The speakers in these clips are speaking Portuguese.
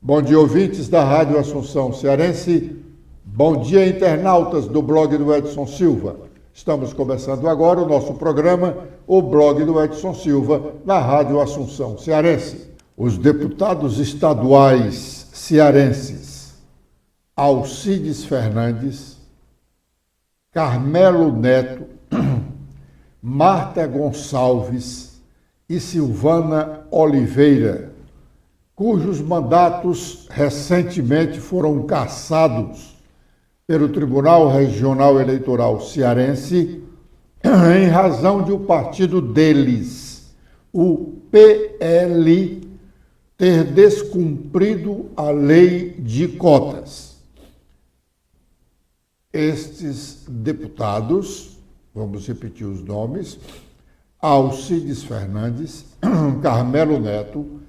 Bom dia, ouvintes da Rádio Assunção Cearense. Bom dia, internautas do blog do Edson Silva. Estamos começando agora o nosso programa, o blog do Edson Silva, na Rádio Assunção Cearense. Os deputados estaduais cearenses Alcides Fernandes, Carmelo Neto, Marta Gonçalves e Silvana Oliveira, cujos mandatos recentemente foram cassados pelo Tribunal Regional Eleitoral Cearense em razão de o partido deles, o PL, ter descumprido a lei de cotas. Estes deputados, vamos repetir os nomes, Alcides Fernandes, Carmelo Neto,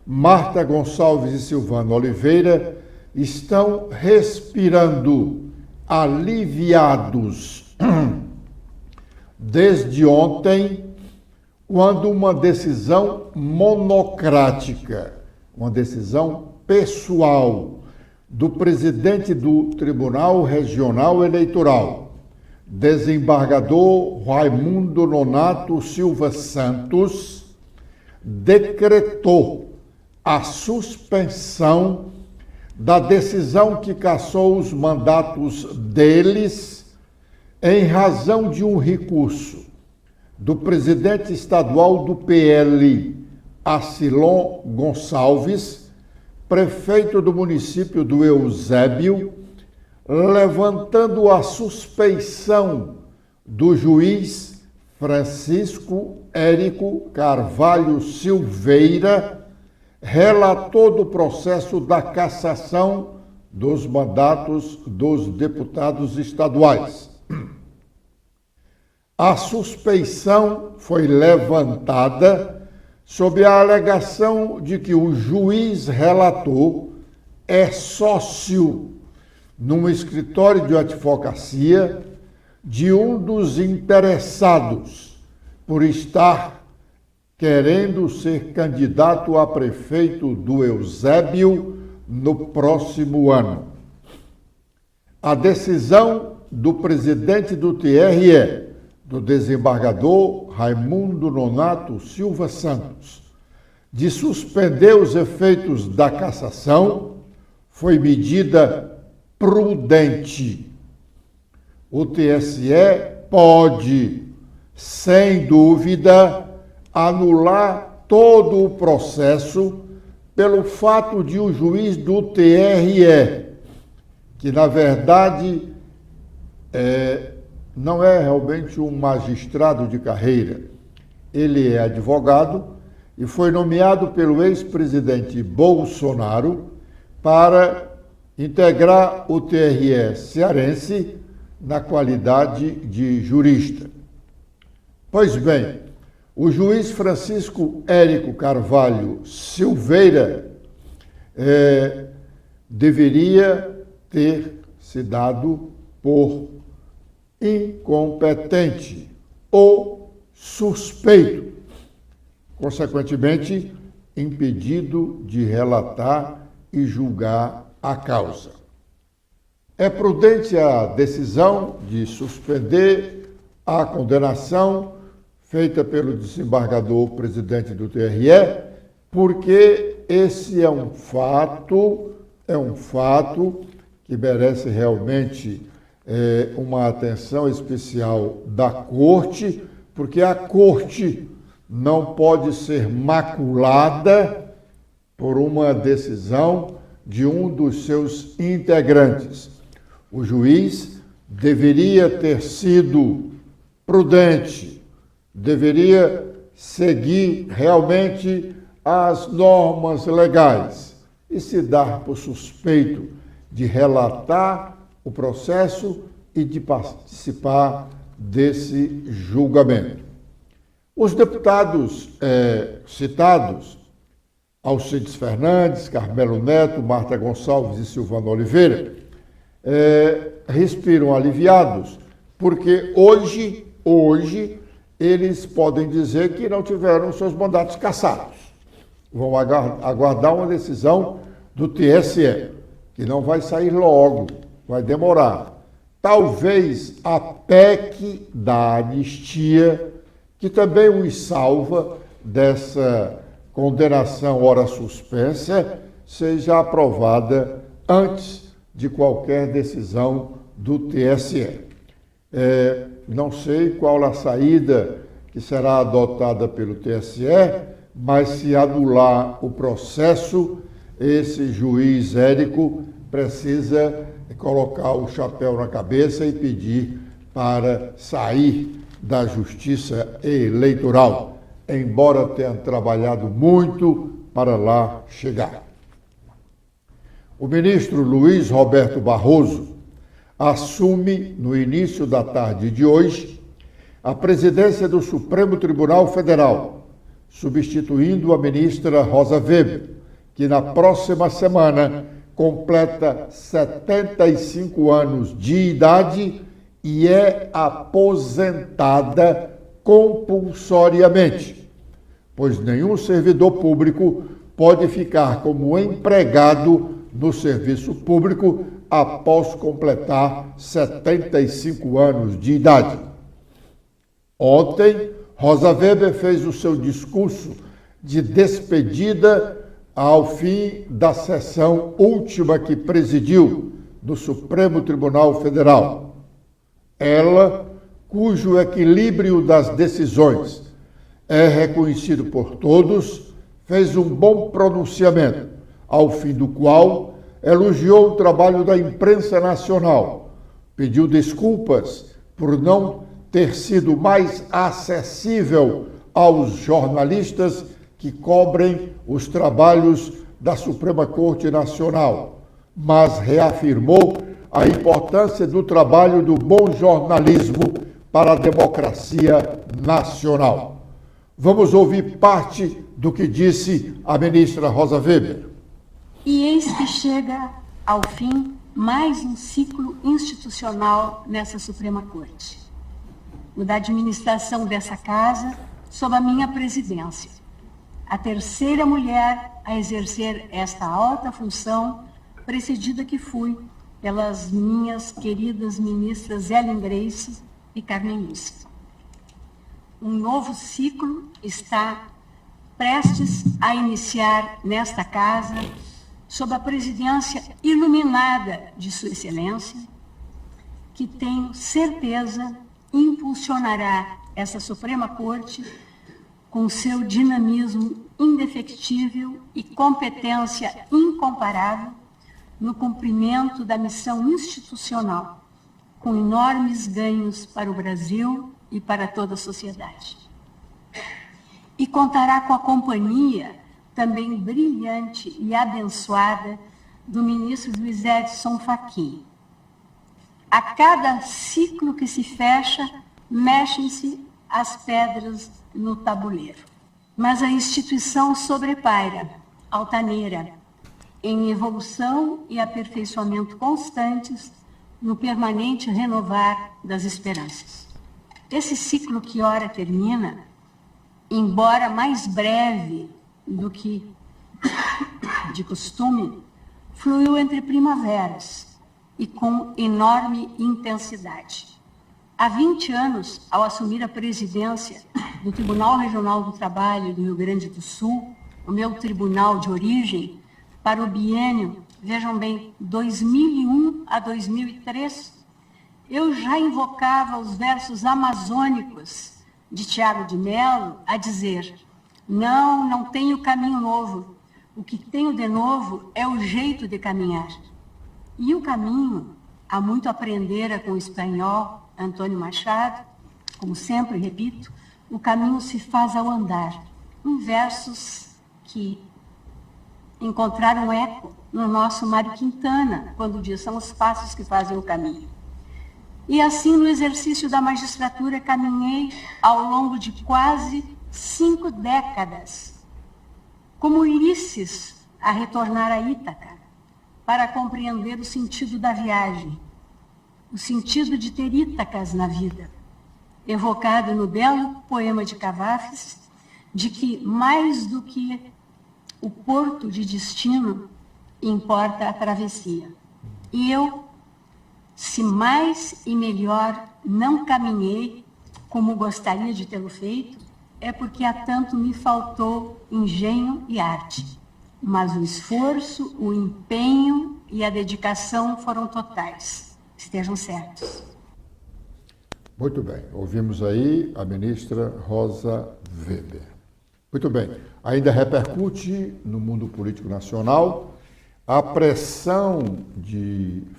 Marta Gonçalves e Silvana Oliveira estão respirando aliviados desde ontem, quando uma decisão monocrática, uma decisão pessoal do presidente do Tribunal Regional Eleitoral, desembargador Raimundo Nonato Silva Santos, decretou a suspensão da decisão que cassou os mandatos deles em razão de um recurso do presidente estadual do PL, Acilon Gonçalves, prefeito do município do Eusébio, levantando a suspeição do juiz Francisco Érico Carvalho Silveira, relator do processo da cassação dos mandatos dos deputados estaduais. A suspeição foi levantada sob a alegação de que o juiz relator é sócio num escritório de advocacia de um dos interessados por estar querendo ser candidato a prefeito do Eusébio no próximo ano. A decisão do presidente do TRE, do desembargador Raimundo Nonato Silva Santos, de suspender os efeitos da cassação, foi medida prudente. O TSE pode, sem dúvida, anular todo o processo pelo fato de o juiz do TRE, que na verdade não é realmente um magistrado de carreira, ele é advogado e foi nomeado pelo ex-presidente Bolsonaro para integrar o TRE cearense na qualidade de jurista. Pois bem, o juiz Francisco Érico Carvalho Silveira deveria ter se dado por incompetente ou suspeito, consequentemente impedido de relatar e julgar a causa. É prudente a decisão de suspender a condenação feita pelo desembargador presidente do TRE, porque esse é um fato que merece realmente uma atenção especial da Corte, porque a Corte não pode ser maculada por uma decisão de um dos seus integrantes. O juiz deveria ter sido prudente, deveria seguir realmente as normas legais e se dar por suspeito de relatar o processo e de participar desse julgamento. Os deputados citados, Alcides Fernandes, Carmelo Neto, Marta Gonçalves e Silvana Oliveira, respiram aliviados, porque hoje eles podem dizer que não tiveram seus mandatos cassados. Vão aguardar uma decisão do TSE, que não vai sair logo, vai demorar. Talvez a PEC da anistia, que também os salva dessa condenação hora suspensa, seja aprovada antes de qualquer decisão do TSE. Não sei qual a saída que será adotada pelo TSE, mas se anular o processo, esse juiz Érico precisa colocar o chapéu na cabeça e pedir para sair da Justiça Eleitoral, embora tenha trabalhado muito para lá chegar. O ministro Luiz Roberto Barroso assume, no início da tarde de hoje, a presidência do Supremo Tribunal Federal, substituindo a ministra Rosa Weber, que na próxima semana completa 75 anos de idade e é aposentada compulsoriamente, pois nenhum servidor público pode ficar como empregado no serviço público após completar 75 anos de idade. Ontem, Rosa Weber fez o seu discurso de despedida ao fim da sessão última que presidiu do Supremo Tribunal Federal. Ela, cujo equilíbrio das decisões é reconhecido por todos, fez um bom pronunciamento, ao fim do qual elogiou o trabalho da imprensa nacional, pediu desculpas por não ter sido mais acessível aos jornalistas que cobrem os trabalhos da Suprema Corte Nacional, mas reafirmou a importância do trabalho do bom jornalismo para a democracia nacional. Vamos ouvir parte do que disse a ministra Rosa Weber. E eis que chega ao fim mais um ciclo institucional nessa Suprema Corte. O da administração dessa casa sob a minha presidência. A terceira mulher a exercer esta alta função, precedida que fui pelas minhas queridas ministras Ellen Grace e Carmen Lúcia. Um novo ciclo está prestes a iniciar nesta casa, sob a presidência iluminada de Sua Excelência, que tenho certeza impulsionará essa Suprema Corte com seu dinamismo indefectível e competência incomparável no cumprimento da missão institucional, com enormes ganhos para o Brasil e para toda a sociedade. E contará com a companhia também brilhante e abençoada do ministro Luiz Edson Fachin. A cada ciclo que se fecha, mexem-se as pedras no tabuleiro. Mas a instituição sobrepaira, altaneira, em evolução e aperfeiçoamento constantes no permanente renovar das esperanças. Esse ciclo que ora termina, embora mais breve do que de costume, fluiu entre primaveras e com enorme intensidade. Há 20 anos, ao assumir a presidência do Tribunal Regional do Trabalho do Rio Grande do Sul, o meu tribunal de origem, para o biênio, vejam bem, 2001 a 2003, eu já invocava os versos amazônicos de Tiago de Mello a dizer: não tenho caminho novo, o que tenho de novo é o jeito de caminhar. E o caminho, há muito aprendera com o espanhol Antônio Machado, como sempre repito, o caminho se faz ao andar, em versos que encontraram eco no nosso Mário Quintana, quando diz: são os passos que fazem o caminho. E assim, no exercício da magistratura, caminhei ao longo de quase 5 décadas, como Ulisses a retornar a Ítaca, para compreender o sentido da viagem, o sentido de ter Ítacas na vida, evocado no belo poema de Cavafis, de que mais do que o porto de destino, importa a travessia. E eu, se mais e melhor não caminhei como gostaria de tê-lo feito, é porque há tanto me faltou engenho e arte. Mas o esforço, o empenho e a dedicação foram totais. Estejam certos. Muito bem. Ouvimos aí a ministra Rosa Weber. Muito bem. Ainda repercute no mundo político nacional a pressão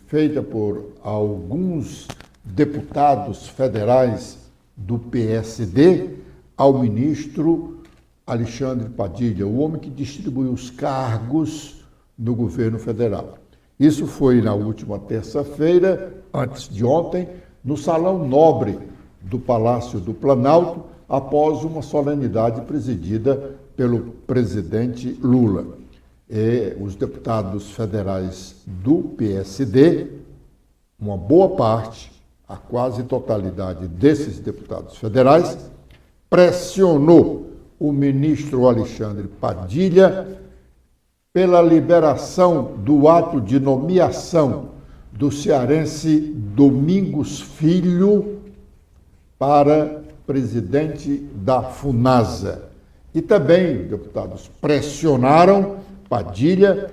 feita por alguns deputados federais do PSD ao ministro Alexandre Padilha, o homem que distribuiu os cargos no governo federal. Isso foi na última terça-feira, antes de ontem, no Salão Nobre do Palácio do Planalto, após uma solenidade presidida pelo presidente Lula. Os deputados federais do PSD, uma boa parte, a quase totalidade desses deputados federais, pressionou o ministro Alexandre Padilha pela liberação do ato de nomeação do cearense Domingos Filho para presidente da FUNASA. E também os deputados pressionaram Padilha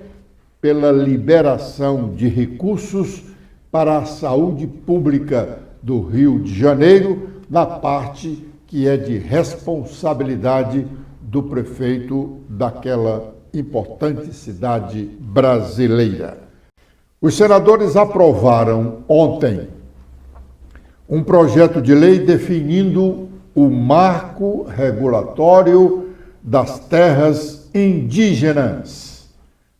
pela liberação de recursos para a saúde pública do Rio de Janeiro, na parte que é de responsabilidade do prefeito daquela importante cidade brasileira. Os senadores aprovaram ontem um projeto de lei definindo o marco regulatório das terras indígenas,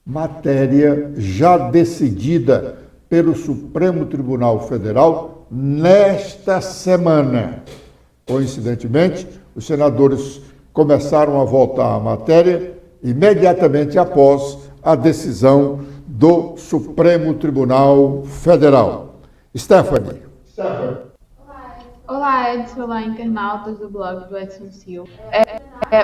matéria já decidida pelo Supremo Tribunal Federal nesta semana. Coincidentemente, os senadores começaram a votar a matéria imediatamente após a decisão do Supremo Tribunal Federal. Stephanie. Olá, Edson, olá, internautas do blog do Edson Silva.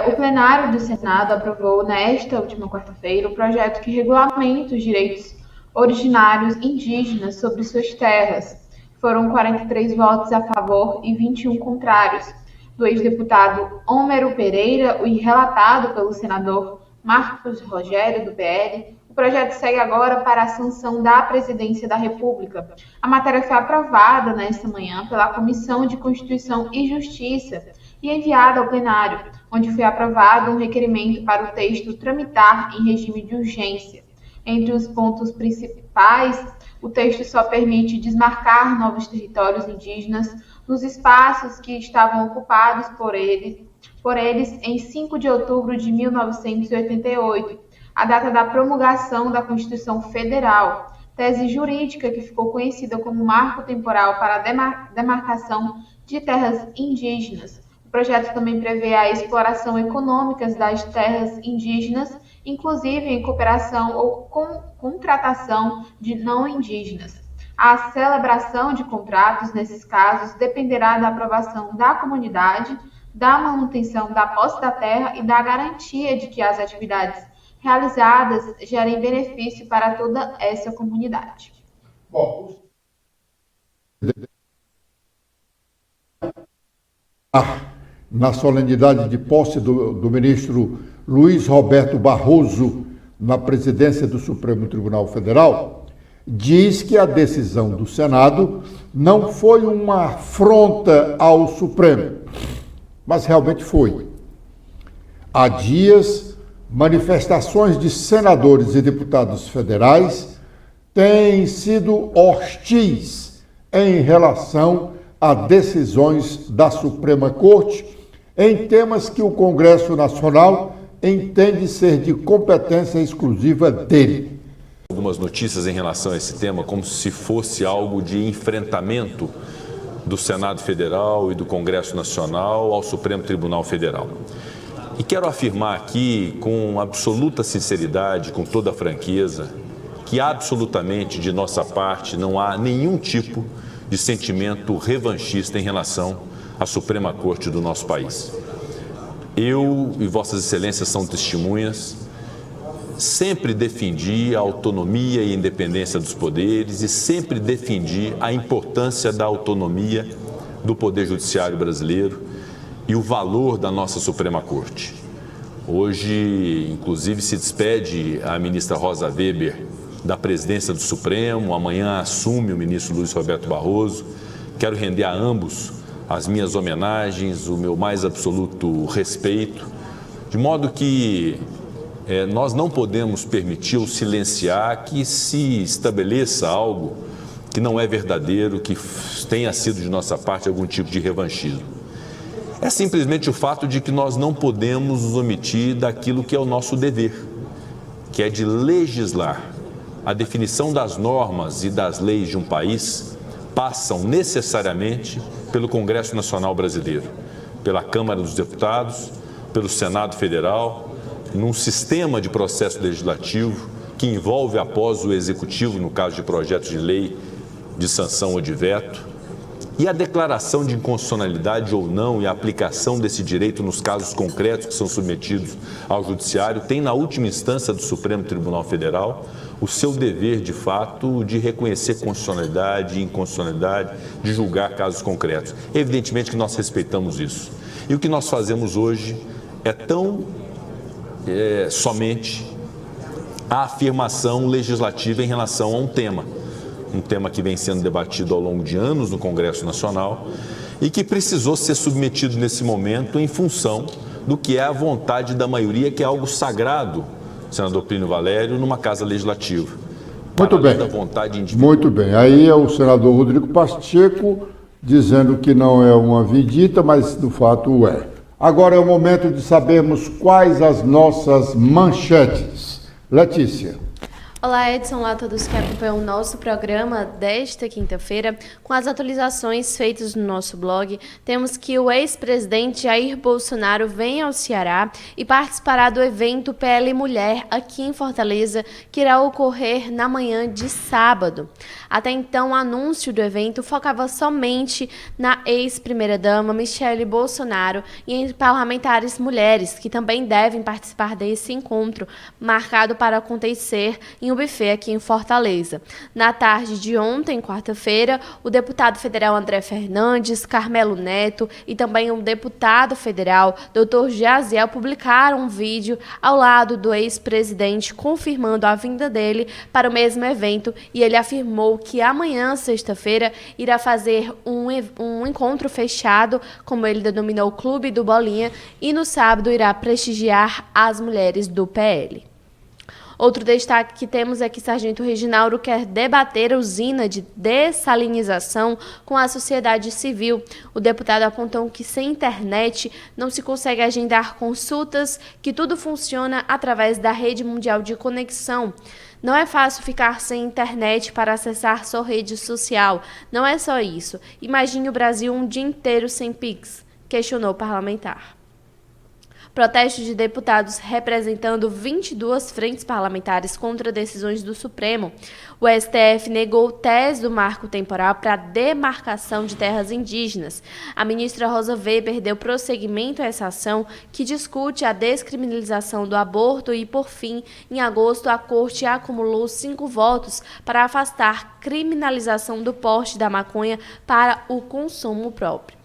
O plenário do Senado aprovou nesta última quarta-feira o projeto que regulamenta os direitos originários indígenas sobre suas terras. Foram 43 votos a favor e 21 contrários, do ex-deputado Homero Pereira e relatado pelo senador Marcos Rogério, do PL. O projeto segue agora para a sanção da Presidência da República. A matéria foi aprovada nesta manhã pela Comissão de Constituição e Justiça e enviada ao plenário, onde foi aprovado um requerimento para o texto tramitar em regime de urgência. Entre os pontos principais, o texto só permite desmarcar novos territórios indígenas nos espaços que estavam ocupados por eles em 5 de outubro de 1988, a data da promulgação da Constituição Federal, tese jurídica que ficou conhecida como marco temporal para a demarcação de terras indígenas. O projeto também prevê a exploração econômica das terras indígenas, inclusive em cooperação ou contratação de não indígenas. A celebração de contratos, nesses casos, dependerá da aprovação da comunidade, da manutenção da posse da terra e da garantia de que as atividades realizadas gerem benefício para toda essa comunidade. Bom, na solenidade de posse do ministro Luiz Roberto Barroso na presidência do Supremo Tribunal Federal, diz que a decisão do Senado não foi uma afronta ao Supremo, mas realmente foi. Há dias, manifestações de senadores e deputados federais têm sido hostis em relação a decisões da Suprema Corte em temas que o Congresso Nacional entende ser de competência exclusiva dele. Algumas notícias em relação a esse tema, como se fosse algo de enfrentamento do Senado Federal e do Congresso Nacional ao Supremo Tribunal Federal. E quero afirmar aqui com absoluta sinceridade, com toda a franqueza, que absolutamente de nossa parte não há nenhum tipo de sentimento revanchista em relação à Suprema Corte do nosso país. Eu e Vossas Excelências são testemunhas. sempre defendi a autonomia e independência dos poderes e sempre defendi a importância da autonomia do Poder Judiciário brasileiro e o valor da nossa Suprema Corte. Hoje, inclusive, se despede a ministra Rosa Weber da presidência do Supremo, amanhã assume o ministro Luiz Roberto Barroso. Quero render a ambos as minhas homenagens, o meu mais absoluto respeito, de modo que nós não podemos permitir ou silenciar que se estabeleça algo que não é verdadeiro, que tenha sido de nossa parte algum tipo de revanchismo. É simplesmente o fato de que nós não podemos nos omitir daquilo que é o nosso dever, que é de legislar. A definição das normas e das leis de um país passam necessariamente pelo Congresso Nacional Brasileiro, pela Câmara dos Deputados, pelo Senado Federal, num sistema de processo legislativo que envolve após o Executivo, no caso de projetos de lei de sanção ou de veto, e a declaração de inconstitucionalidade ou não e a aplicação desse direito nos casos concretos que são submetidos ao Judiciário tem, na última instância do Supremo Tribunal Federal, o seu dever, de fato, de reconhecer constitucionalidade e inconstitucionalidade, de julgar casos concretos. Evidentemente que nós respeitamos isso. E o que nós fazemos hoje é somente a afirmação legislativa em relação a um tema que vem sendo debatido ao longo de anos no Congresso Nacional e que precisou ser submetido nesse momento em função do que é a vontade da maioria, que é algo sagrado, senador Plínio Valério, numa casa legislativa. Muito bem. Da vontade individual. Muito bem. Aí é o senador Rodrigo Pacheco dizendo que não é uma vidita, mas do fato é. Agora é o momento de sabermos quais as nossas manchetes. Letícia. Olá, Edson, olá a todos que acompanham o nosso programa desta quinta-feira. Com as atualizações feitas no nosso blog, temos que o ex-presidente Jair Bolsonaro vem ao Ceará e participará do evento PL Mulher aqui em Fortaleza, que irá ocorrer na manhã de sábado. Até então, o anúncio do evento focava somente na ex-primeira-dama Michele Bolsonaro e em parlamentares mulheres, que também devem participar desse encontro, marcado para acontecer em um buffet aqui em Fortaleza. Na tarde de ontem, quarta-feira, o deputado federal André Fernandes, Carmelo Neto e também o deputado federal Dr. Jaziel publicaram um vídeo ao lado do ex-presidente confirmando a vinda dele para o mesmo evento, e ele afirmou que amanhã, sexta-feira, irá fazer um encontro fechado, como ele denominou o Clube do Bolinha, e no sábado irá prestigiar as mulheres do PL. Outro destaque que temos é que Sargento Reginaldo quer debater a usina de dessalinização com a sociedade civil. O deputado apontou que sem internet não se consegue agendar consultas, que tudo funciona através da rede mundial de conexão. Não é fácil ficar sem internet para acessar sua rede social. Não é só isso. Imagine o Brasil um dia inteiro sem Pix, questionou o parlamentar. Protestos de deputados representando 22 frentes parlamentares contra decisões do Supremo. O STF negou tese do marco temporal para a demarcação de terras indígenas. A ministra Rosa Weber deu prosseguimento a essa ação, que discute a descriminalização do aborto e, por fim, em agosto, a Corte acumulou 5 votos para afastar criminalização do porte da maconha para o consumo próprio.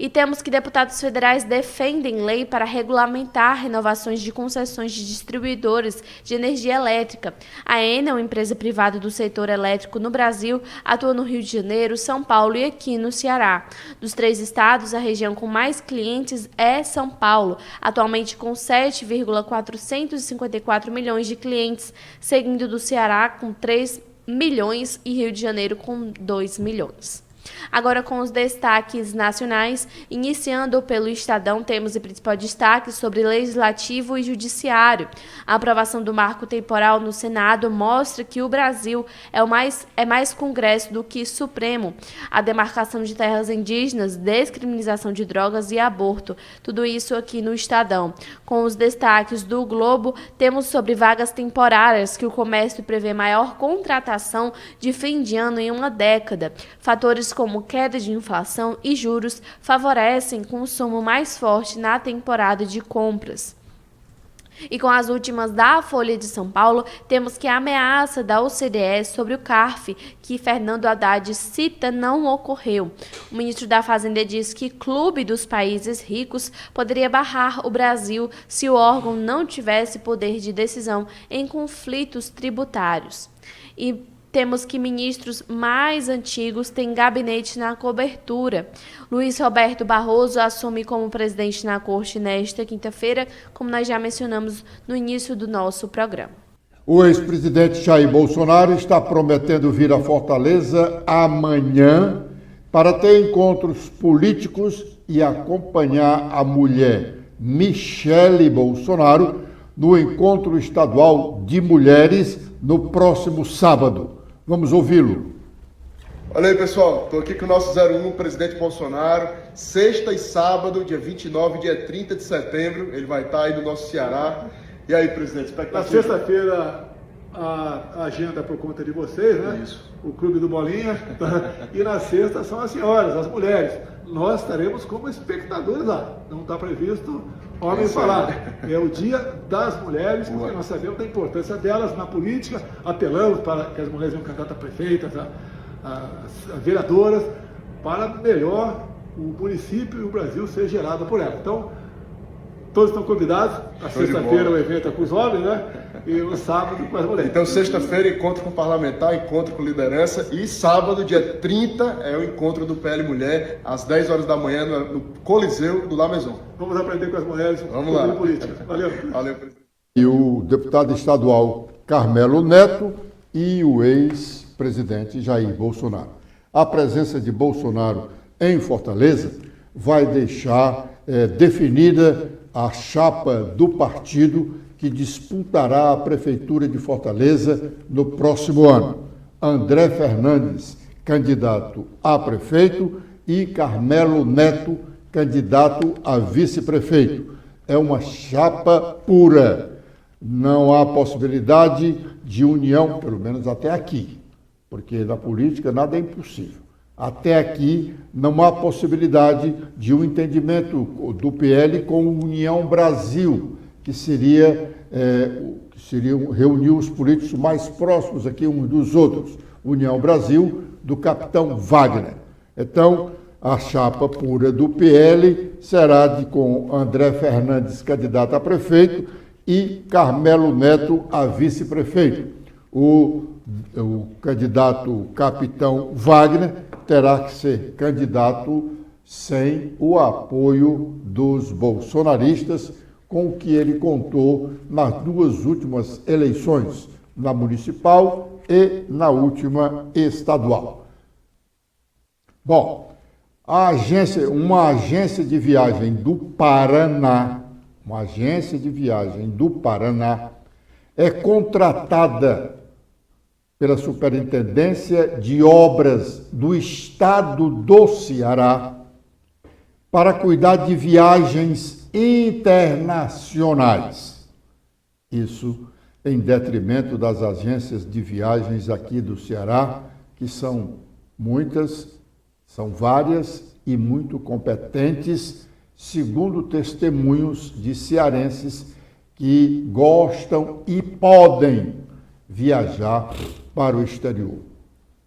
E temos que deputados federais defendem lei para regulamentar renovações de concessões de distribuidores de energia elétrica. A Enel, empresa privada do setor elétrico no Brasil, atua no Rio de Janeiro, São Paulo e aqui no Ceará. Dos 3 estados, a região com mais clientes é São Paulo, atualmente com 7,454 milhões de clientes, seguindo do Ceará com 3 milhões e Rio de Janeiro com 2 milhões. Agora com os destaques nacionais, iniciando pelo Estadão, temos o principal destaque sobre Legislativo e Judiciário. A aprovação do marco temporal no Senado mostra que o Brasil é mais Congresso do que Supremo. A demarcação de terras indígenas, descriminalização de drogas e aborto. Tudo isso aqui no Estadão. Com os destaques do Globo, temos sobre vagas temporárias, que o comércio prevê maior contratação de fim de ano em uma década. Fatores como queda de inflação e juros favorecem consumo mais forte na temporada de compras. E com as últimas da Folha de São Paulo, temos que a ameaça da OCDE sobre o CARF, que Fernando Haddad cita, não ocorreu. O ministro da Fazenda diz que Clube dos Países Ricos poderia barrar o Brasil se o órgão não tivesse poder de decisão em conflitos tributários. E temos que ministros mais antigos têm gabinete na cobertura. Luiz Roberto Barroso assume como presidente na Corte nesta quinta-feira, como nós já mencionamos no início do nosso programa. O ex-presidente Jair Bolsonaro está prometendo vir a Fortaleza amanhã para ter encontros políticos e acompanhar a mulher Michele Bolsonaro no encontro estadual de mulheres no próximo sábado. Vamos ouvi-lo. Olha aí, pessoal, estou aqui com o nosso 01, presidente Bolsonaro, sexta e sábado, dia 29 e dia 30 de setembro, ele vai estar aí no nosso Ceará. E aí, presidente, expectativa? Na sexta-feira, a agenda é por conta de vocês, né? Isso. O Clube do Bolinha. E na sexta são as senhoras, as mulheres. Nós estaremos como espectadores lá. Não está previsto homem falar. É o dia das mulheres, porque nós sabemos da importância delas na política. Apelamos para que as mulheres venham candidatas a prefeitas, a vereadoras, para melhor o município e o Brasil ser gerado por elas. Então, todos estão convidados. Na sexta-feira o evento é com os homens, né? E no sábado com as mulheres. Então, sexta-feira, encontro com parlamentar, encontro com liderança. E sábado, dia 30, é o encontro do PL Mulher, às 10 horas da manhã, no Coliseu do La Maison. Vamos aprender com as mulheres. Vamos lá. Política. Valeu. Valeu, presidente. E o deputado estadual Carmelo Neto e o ex-presidente Jair Bolsonaro. A presença de Bolsonaro em Fortaleza vai deixar definida a chapa do partido que disputará a Prefeitura de Fortaleza no próximo ano. André Fernandes, candidato a prefeito, e Carmelo Neto, candidato a vice-prefeito. É uma chapa pura. Não há possibilidade de união, pelo menos até aqui, porque na política nada é impossível. Até aqui não há possibilidade de um entendimento do PL com o União Brasil, que seria reunir os políticos mais próximos aqui uns dos outros. União Brasil, do capitão Wagner. Então, a chapa pura do PL será com André Fernandes, candidato a prefeito, e Carmelo Neto a vice-prefeito. O candidato capitão Wagner terá que ser candidato sem o apoio dos bolsonaristas, com o que ele contou nas duas últimas eleições, na municipal e na última estadual. Bom, uma agência de viagem do Paraná, é contratada pela Superintendência de Obras do Estado do Ceará para cuidar de viagens internacionais. Isso em detrimento das agências de viagens aqui do Ceará, que são muitas, são várias e muito competentes, segundo testemunhos de cearenses que gostam e podem viajar para o exterior.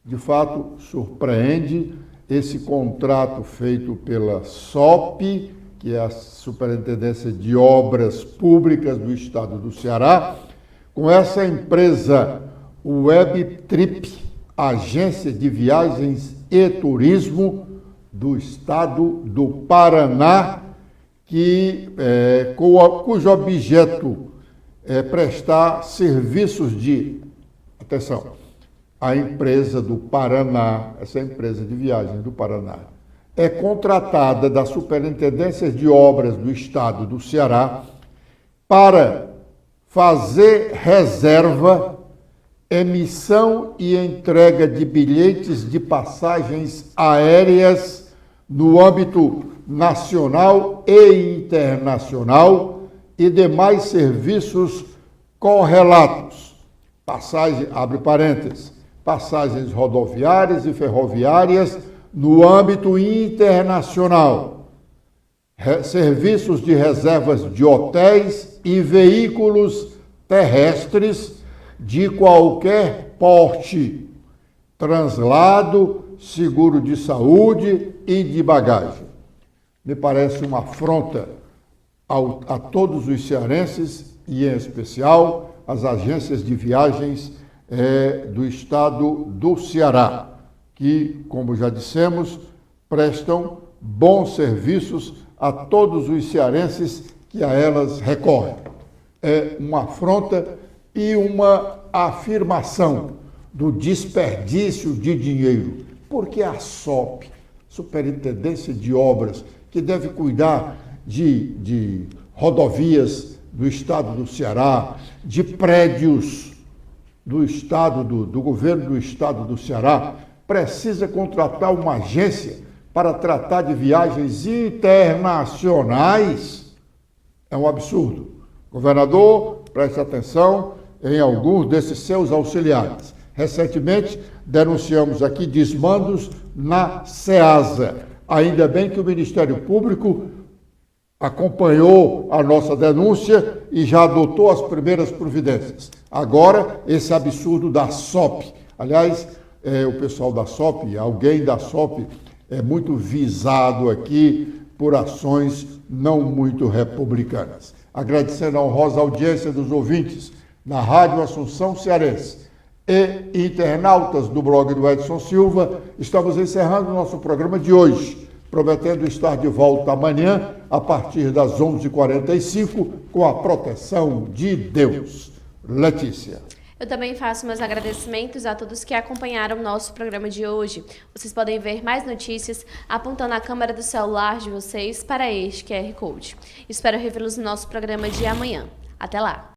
De fato, surpreende esse contrato feito pela SOP, que é a Superintendência de Obras Públicas do Estado do Ceará, com essa empresa Webtrip, Agência de Viagens e Turismo do Estado do Paraná, cujo objeto é prestar serviços de, atenção, a empresa do Paraná, essa empresa de viagens do Paraná, é contratada da Superintendência de Obras do Estado do Ceará para fazer reserva, emissão e entrega de bilhetes de passagens aéreas no âmbito nacional e internacional e demais serviços correlatos. Passagem, abre parênteses, passagens rodoviárias e ferroviárias no âmbito internacional. serviços de reservas de hotéis e veículos terrestres de qualquer porte, translado, seguro de saúde e de bagagem. Me parece uma afronta a todos os cearenses e, em especial, às agências de viagens do estado do Ceará, que, como já dissemos, prestam bons serviços a todos os cearenses que a elas recorrem. É uma afronta e uma afirmação do desperdício de dinheiro, porque a SOP, Superintendência de Obras, que deve cuidar de rodovias do estado do Ceará, de prédios do estado, do governo do estado do Ceará, precisa contratar uma agência para tratar de viagens internacionais. É um absurdo. Governador, preste atenção em alguns desses seus auxiliares. Recentemente, denunciamos aqui desmandos na SEASA. Ainda bem que o Ministério Público acompanhou a nossa denúncia e já adotou as primeiras providências. Agora, esse absurdo da SOP. Aliás, o pessoal da SOP, alguém da SOP, é muito visado aqui por ações não muito republicanas. Agradecendo a honrosa audiência dos ouvintes na Rádio Assunção Cearense e internautas do blog do Edson Silva, estamos encerrando o nosso programa de hoje, prometendo estar de volta amanhã, a partir das 11h45, com a proteção de Deus. Letícia. Eu também faço meus agradecimentos a todos que acompanharam o nosso programa de hoje. Vocês podem ver mais notícias apontando a câmera do celular de vocês para este QR Code. Espero revê-los no nosso programa de amanhã. Até lá!